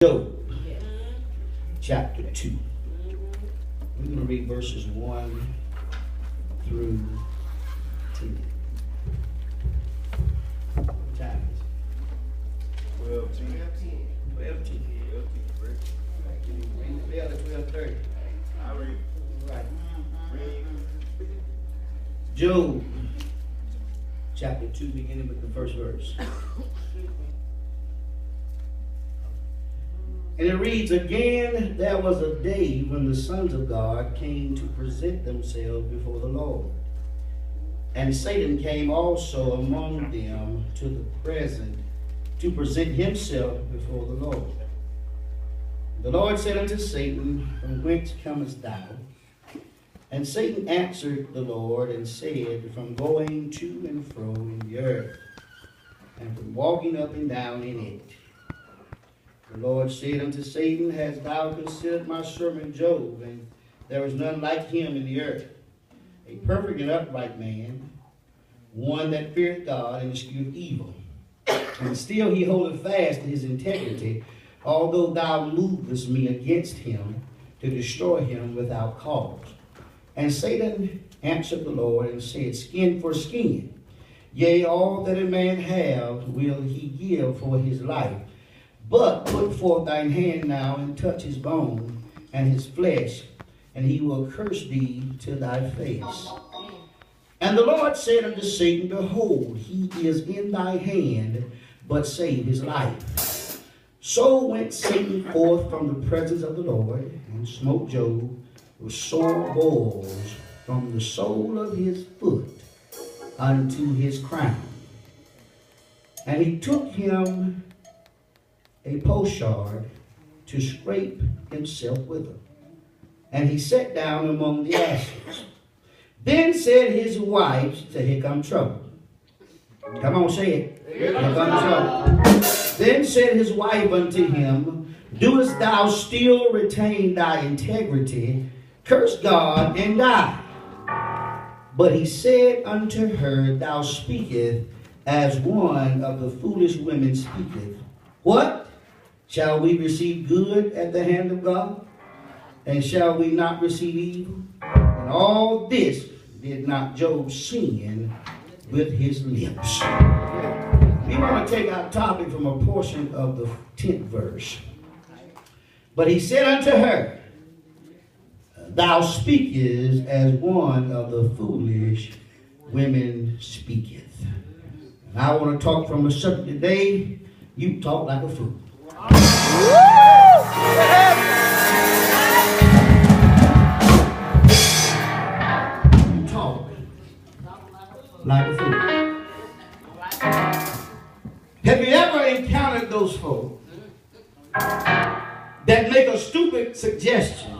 Job, chapter 2. We're going to read verses 1 through 10. What time is it? 12, 10. 12, 10. 12:30. I read. Right. Read. Job, chapter 2, beginning with the first verse. And it reads, Again, there was a day when the sons of God came to present themselves before the Lord. And Satan came also among them to present himself before the Lord. The Lord said unto Satan, From whence comest thou? And Satan answered the Lord and said, From going to and fro in the earth, and from walking up and down in it. The Lord said unto Satan, Hast thou considered my servant Job? And there is none like him in the earth, a perfect and upright man, one that feareth God and escheweth evil. And still he holdeth fast to his integrity, although thou movest me against him to destroy him without cause. And Satan answered the Lord and said, Skin for skin, yea, all that a man have will he give for his life. But put forth thine hand now and touch his bone and his flesh, and he will curse thee to thy face. And the Lord said unto Satan, Behold, he is in thy hand, but save his life. So went Satan forth from the presence of the Lord, and smote Job with sore boils from the sole of his foot unto his crown. And he took him a potsherd to scrape himself with her. And he sat down among the ashes. Then said his wife, say, Here come trouble. Come on, say it. Here come trouble. Then said his wife unto him, Doest thou still retain thy integrity? Curse God and die. But he said unto her, Thou speakest as one of the foolish women speaketh. What? Shall we receive good at the hand of God? And shall we not receive evil? And all this did not Job sin with his lips. We want to take our topic from a portion of the 10th verse. But he said unto her, Thou speakest as one of the foolish women speaketh. And I want to talk from a subject today. You talk like a fool. You talk like a fool. Have you ever encountered those folks that make a stupid suggestion?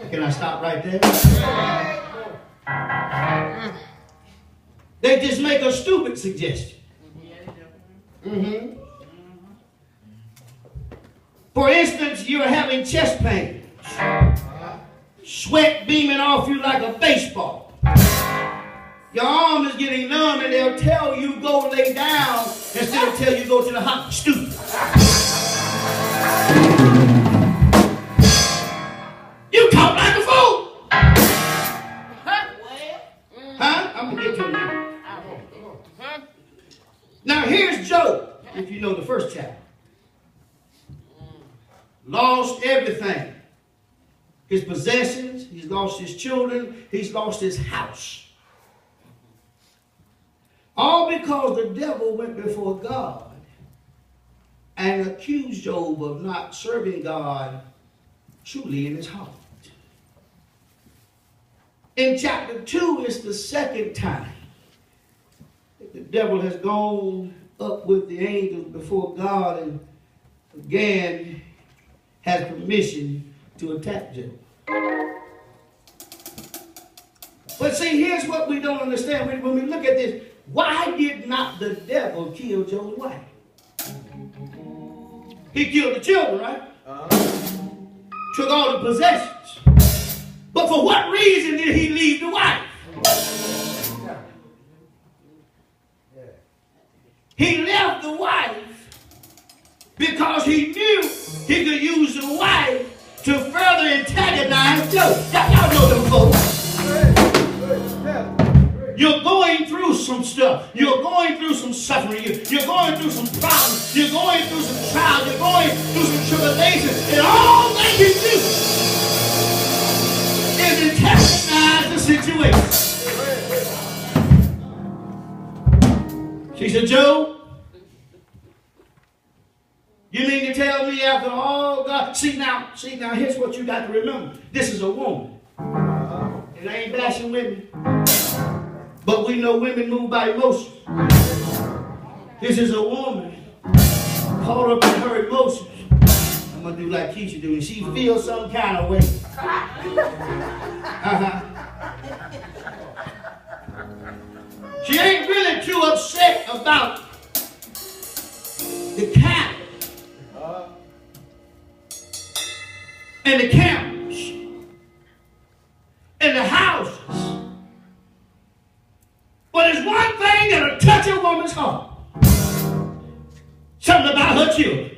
Can I stop right there? They just make a stupid suggestion. For instance, you're having chest pain, sweat beaming off you like a baseball. Your arm is getting numb, and they'll tell you go lay down instead of tell you go to the hospital. Stupid. You talk like a fool. Huh? I'm gonna get to it. Now here's Job, if you know the first chapter. Lost everything. His possessions, he's lost his children, he's lost his house. All because the devil went before God and accused Job of not serving God truly in his heart. In chapter 2, it's the second time the devil has gone up with the angels before God and again has permission to attack Job. But see, here's what we don't understand when we look at this. Why did not the devil kill Job's wife? He killed the children, right? Took all the possessions. But for what reason did he leave the wife? He left the wife because he knew he could use the wife to further antagonize Job. Y'all know them folks. You're going through some stuff. You're going through some suffering. You're going through some problems. You're going through some trials. You're going through some tribulations. And all they can do is antagonize the situation. She said, Job, you mean to tell me after all God? See now, here's what you got to remember. This is a woman. And I ain't bashing women. But we know women move by emotions. This is a woman caught up in her emotions. I'm going to do like Keisha do. And she feels some kind of way. She ain't really too upset about the cattle and the camels and the houses. But there's one thing that'll touch a woman's heart. Something about her children.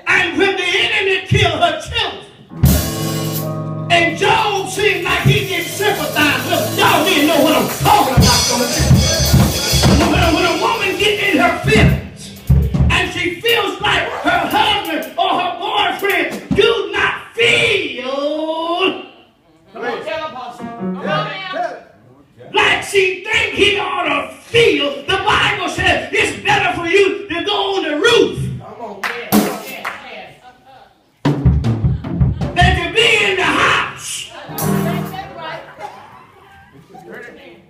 And when the enemy killed her children, and Job seemed like he didn't sympathize with, y'all didn't know what I'm talking about. When a woman gets in her feelings, and she feels like her husband or her boyfriend do not feel. Come on, tell Apostle. Come on, man. Like she think he ought to feel. The Bible says it's better for you to go on the roof than to be in the house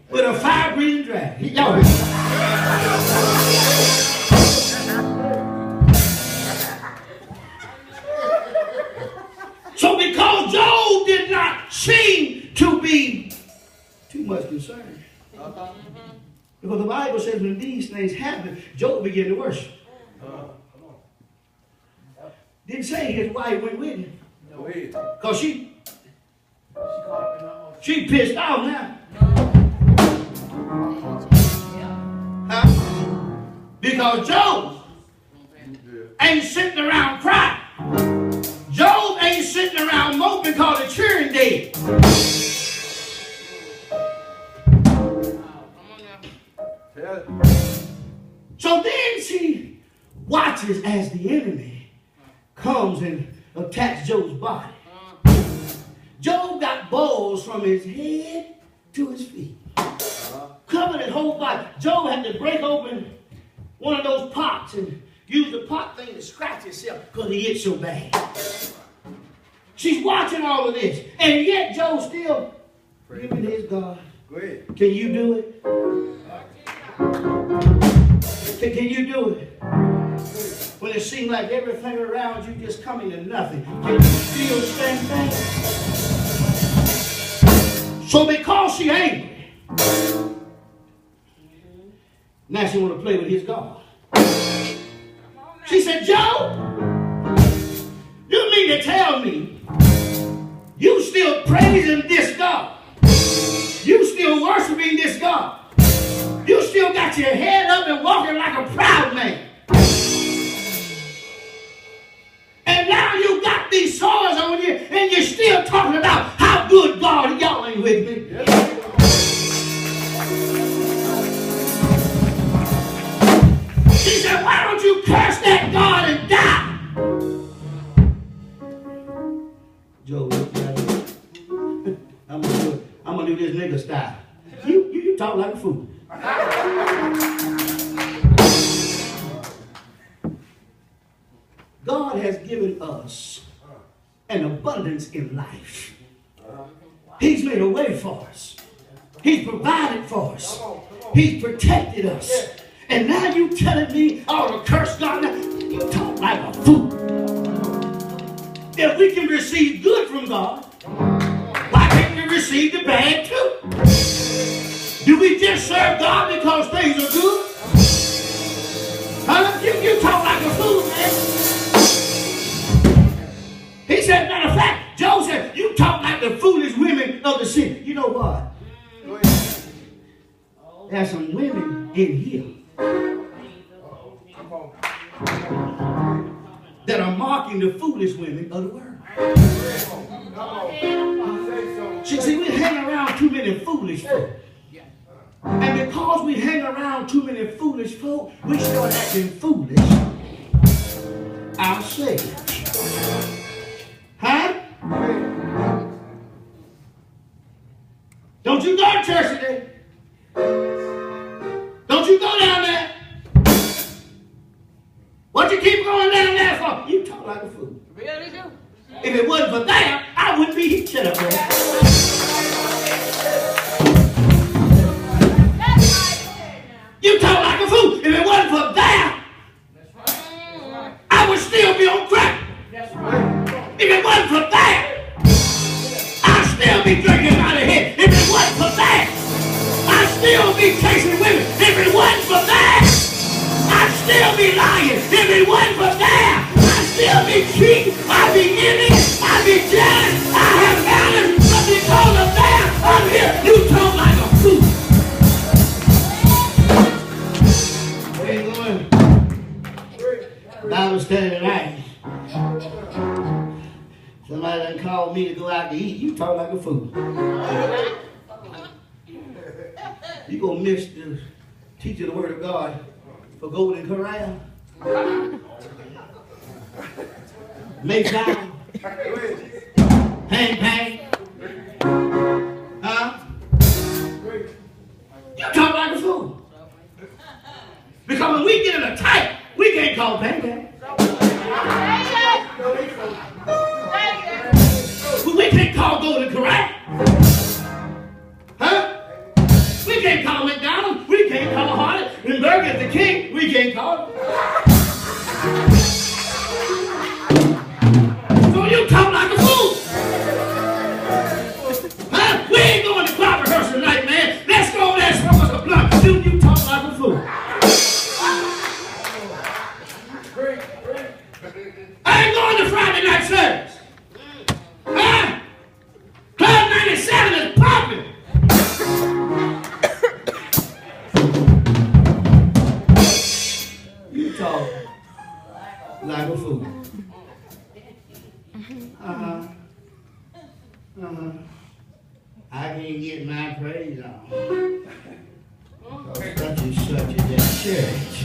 with a fire-breathing dragon. Y'all. So because Job did not seem to be too much concern. Because the Bible says when these things happen, Job began to worship. Didn't say his wife went with him. Because she pissed off now. Huh? Because Job ain't sitting around crying. Job ain't sitting around moping because the children dead. So then she watches as the enemy comes and attacks Job's body. Job got balls from his head to his feet. Covered his whole body. Job had to break open one of those pots and use the pot thing to scratch himself because he itched so bad. She's watching all of this. And yet Job still giving his God. Go ahead. Can you do it? Can you do it? When it seems like everything around you just coming to nothing. Can you still stand back? So because she angry, now she want to play with his God. She said, Job, you mean to tell me you still praising this God? You still worshiping this God? You still got your head up and walking like a proud man. And now you got these sores on you and you're still talking about how good God is. Y'all ain't with me. She said, why don't you curse that God and die? Joe looked at her. I'm gonna do this nigga style. You talk like a fool. God has given us an abundance in life. He's made a way for us. He's provided for us. He's protected us. And now you telling me I ought to curse God? You talk like a fool. If we can receive good from God, why can't we receive the bad too? Do we just serve God because things are good? Huh? You talk like a fool, man. He said, matter of fact, Job said, you talk like the foolish women of the city. You know what? There's some women in here that are marking the foolish women of the world. See, we hang around too many foolish folk. And because we hang around too many foolish folk, we start acting foolish ourselves. Huh? Don't you go to church today? Don't you go down there? What you keep going down there for? You talk like a fool. Really do. If it wasn't for that, I wouldn't be here. Shut up, man. You talk like a fool. If it wasn't for that, I would still be on crack. If it wasn't for that, I'd still be drinking out of here. If it wasn't for that, I'd still be chasing women. If it wasn't for that, I'd still be lying. If it wasn't for that, I'd still be cheating. I'd be envious. I'd be jealous. I have balance. But because of that, I'm here. You talk like a fool. Where you going? Bible study tonight. Somebody done called me to go out to eat. You talk like a fool. You gonna miss the teaching the word of God for Golden Corral. Mayflower. Hang. Huh? You talk like a fool. Because when we get in a tight, we can't call bang. We can't call Golden Corral. Huh? We can't call McDonald's. We can't call Harley. And Burger the King. We can't call it. So you talk like a fool. Huh? We ain't going to choir rehearsal tonight, man. Let's go over there and smoke us a blunt. You talk like a fool. I ain't going to Friday night service. Huh? Club 97 is popping. You talk like a fool. I can't get my praise on. Such and such is at church.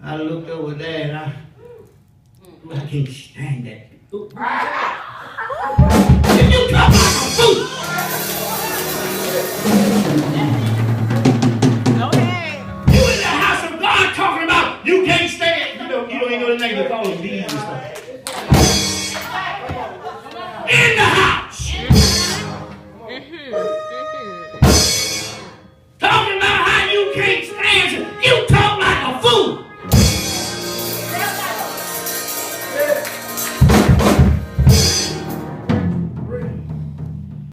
I looked over there and I can't